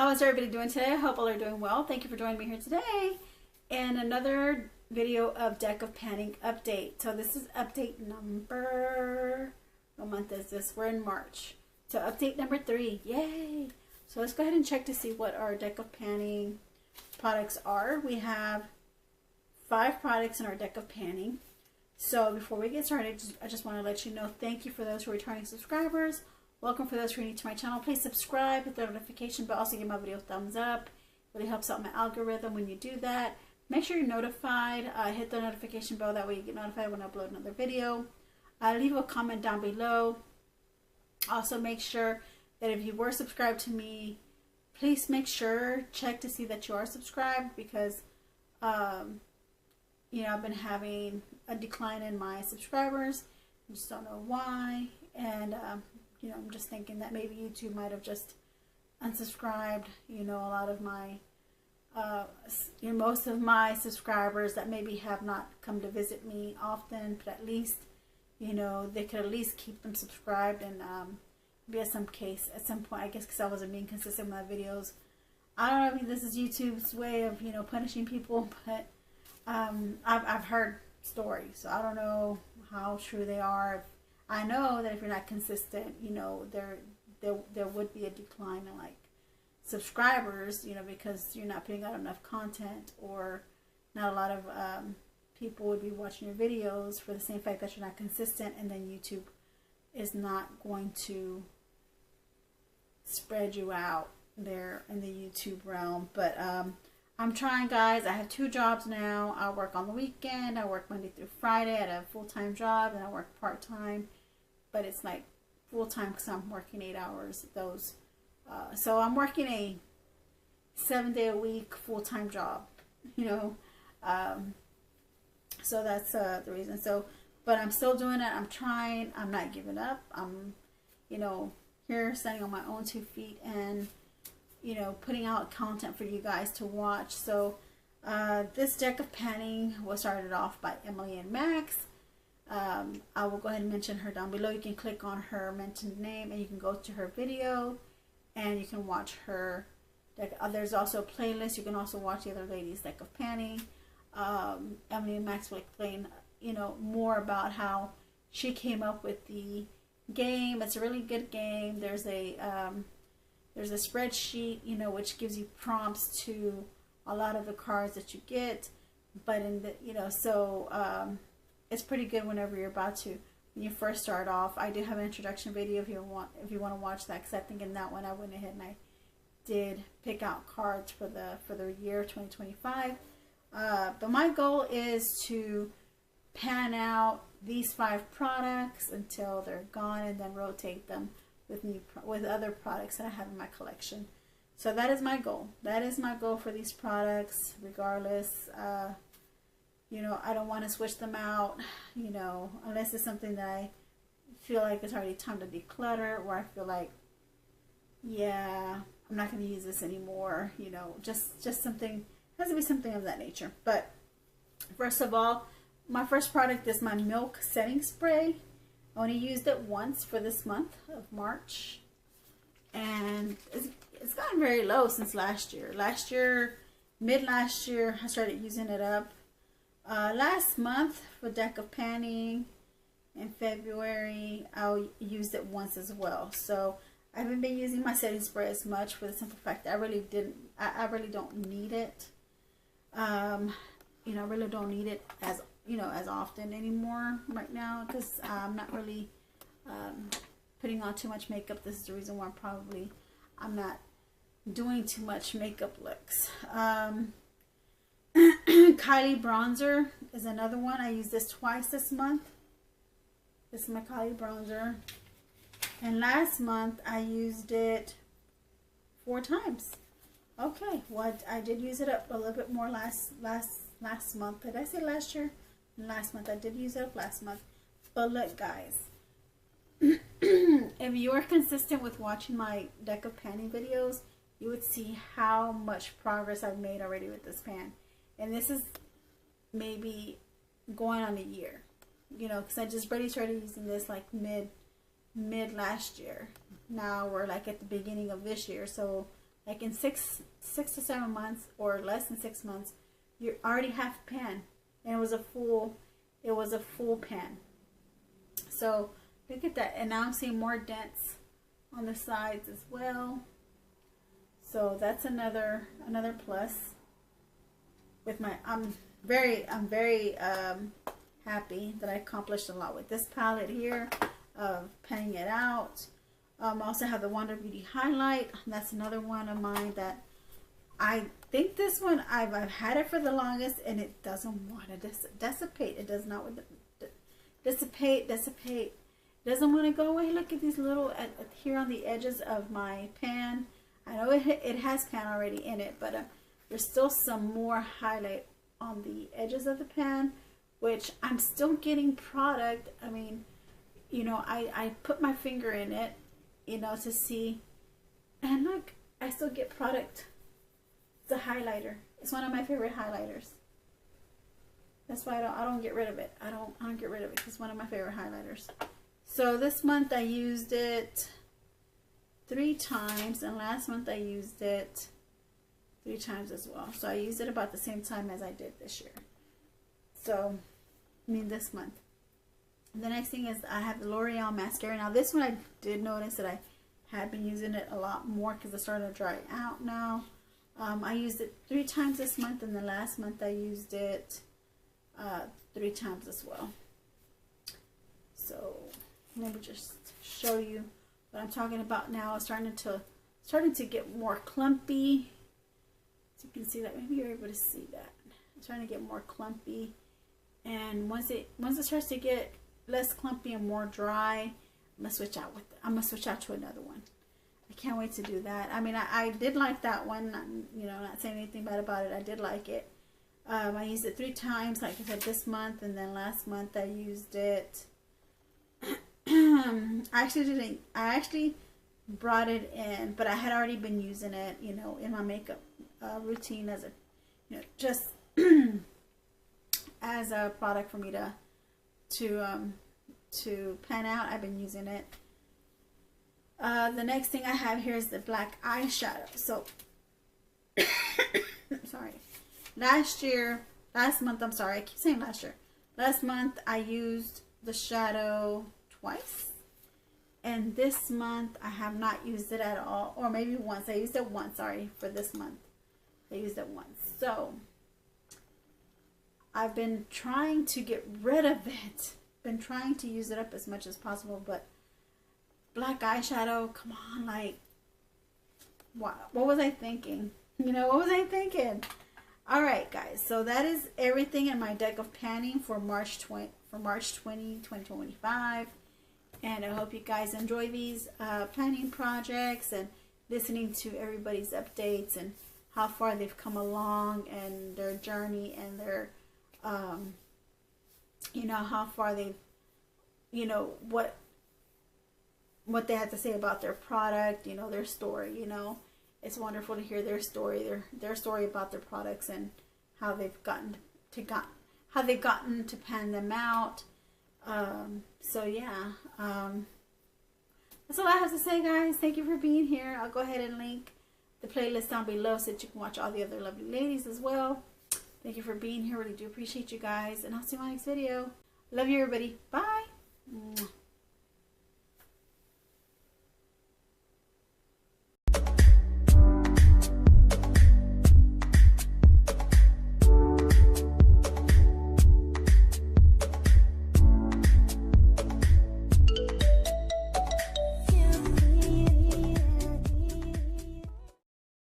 How is everybody doing today? I hope all are doing well. Thank you for joining me here today in another video of deck of panning update. So this is update number, what month is this? We're in March. So update number 3, yay! So let's go ahead and check to see what our deck of panning products are. We have 5 products in our deck of panning. So before we get started, I just want to let you know, thank you for those who are returning subscribers. Welcome for those who are new to my channel. Please subscribe, hit the notification bell, also give my video a thumbs up. It really helps out my algorithm when you do that. Make sure you're notified. Hit the notification bell, that way you get notified when I upload another video. Leave a comment down below. Also make sure that if you were subscribed to me, please make sure, check to see that you are subscribed, because you know, I've been having a decline in my subscribers. I just don't know why. And you know, I'm just thinking that maybe YouTube might have just unsubscribed, you know, a lot of my, you know, most of my subscribers that maybe have not come to visit me often, but at least, you know, they could at least keep them subscribed. And maybe at some point, I guess because I wasn't being consistent with my videos. I don't know if this is YouTube's way of, you know, punishing people, but I've heard stories, so I don't know how true they are. I know that if you're not consistent, you know, there would be a decline in like subscribers, you know, because you're not putting out enough content, or not a lot of people would be watching your videos for the same fact that you're not consistent, and then YouTube is not going to spread you out there in the YouTube realm. But I'm trying, guys. I have 2 jobs now. I work on the weekend. I work Monday through Friday at a full-time job, and I work part-time, but it's like full-time because I'm working 8 hours. Those, so I'm working a 7-day-a-week full-time job, you know. So that's the reason. So, but I'm still doing it. I'm trying. I'm not giving up. I'm, you know, here standing on my own 2 feet and, you know, putting out content for you guys to watch. So this deck of panning was started off by Emily and Max. I will go ahead and mention her down below. You can click on her mentioned name and you can go to her video and you can watch her deck. There's also a playlist. You can also watch the other ladies' deck of panning. Emily and Max will explain, you know, more about how she came up with the game. It's a really good game. There's a spreadsheet, you know, which gives you prompts to a lot of the cards that you get. But in the, you know, so it's pretty good whenever you're about to, when you first start off. I do have an introduction video if you want to watch that, because I think in that one I went ahead and I did pick out cards for the year 2025. But my goal is to pan out these 5 products until they're gone, and then rotate them with other products that I have in my collection. So that is my goal. That is my goal for these products, regardless. You know, I don't want to switch them out, you know, unless it's something that I feel like it's already time to declutter, or I feel like, yeah, I'm not going to use this anymore, you know, just something, has to be something of that nature. But first of all, my first product is my milk setting spray. I only used it once for this month of March, and it's gotten very low since last year. Mid last year, I started using it up. Last month for deck of panning in February, I used it once as well. So I haven't been using my setting spray as much, for the simple fact that I really don't need it. You know, I really don't need it as, you know, as often anymore right now, because I'm not really putting on too much makeup. This is the reason why I'm not doing too much makeup looks. Kylie bronzer is another one. I used this twice this month. This is my Kylie bronzer, and last month I used it 4 times. Okay, well, I did use it up a little bit more last month. Did I say last year? Last month. I did use it up last month. But look, guys, if you are consistent with watching my deck of panning videos, you would see how much progress I've made already with this pan. And this is maybe going on a year, you know, because I just barely started using this like mid last year. Now we're like at the beginning of this year, so like in six to 7 months or less than 6 months, you already have a pan. And it was a full pan. So look at that. And now I'm seeing more dents on the sides as well. So that's another plus. With my, I'm very happy that I accomplished a lot with this palette here of penning it out. I also have the Wonder Beauty highlight. That's another one of mine that I think this one I've had it for the longest, and it doesn't want to dissipate. It does not want to dissipate. It doesn't want to go away. Look at these little here on the edges of my pan. I know it has pan already in it, but there's still some more highlight on the edges of the pan, which I'm still getting product. I mean, you know, I put my finger in it, you know, to see, and look, I still get product. It's a highlighter. It's one of my favorite highlighters. That's why I don't get rid of it. I don't get rid of it. It's one of my favorite highlighters. So this month I used it 3 times, and last month I used it 3 times as well. So I used it about the same time as I did this year. So, I mean this month. The next thing is I have the L'Oreal mascara. Now this one I did notice that I had been using it a lot more because it's starting to dry out now. I used it 3 times this month, and the last month I used it 3 times as well. So let me just show you what I'm talking about now. It's starting to get more clumpy. So you can see that. Maybe you're able to see that. It's starting to get more clumpy, and once it starts to get less clumpy and more dry, I'm gonna switch out to another one. I can't wait to do that. I mean, I did like that one. You know, not saying anything bad about it. I did like it. I used it 3 times, like I said, this month, and then last month I used it. I actually brought it in, but I had already been using it, you know, in my makeup routine as a, you know, just as a product for me to pan out. I've been using it. The next thing I have here is the black eyeshadow. So, sorry. Last month, I'm sorry, I keep saying last year. Last month I used the shadow twice. And this month I have not used it at all. Or maybe once. I used it once, sorry, for this month. I used it once. So, I've been trying to get rid of it. Been trying to use it up as much as possible, but black eyeshadow, come on, like, what was I thinking? You know, what was I thinking? Alright guys, so that is everything in my deck of panning for March 20, 2025. And I hope you guys enjoy these planning projects and listening to everybody's updates and how far they've come along and their journey and their, you know, how far they've, you know, what they have to say about their product, you know, their story, you know. It's wonderful to hear their story, their story about their products and how they've gotten to pan them out. So yeah, that's all I have to say, guys. Thank you for being here. I'll go ahead and link the playlist down below so that you can watch all the other lovely ladies as well. Thank you for being here. Really do appreciate you guys, and I'll see you in my next video. Love you, everybody. Bye.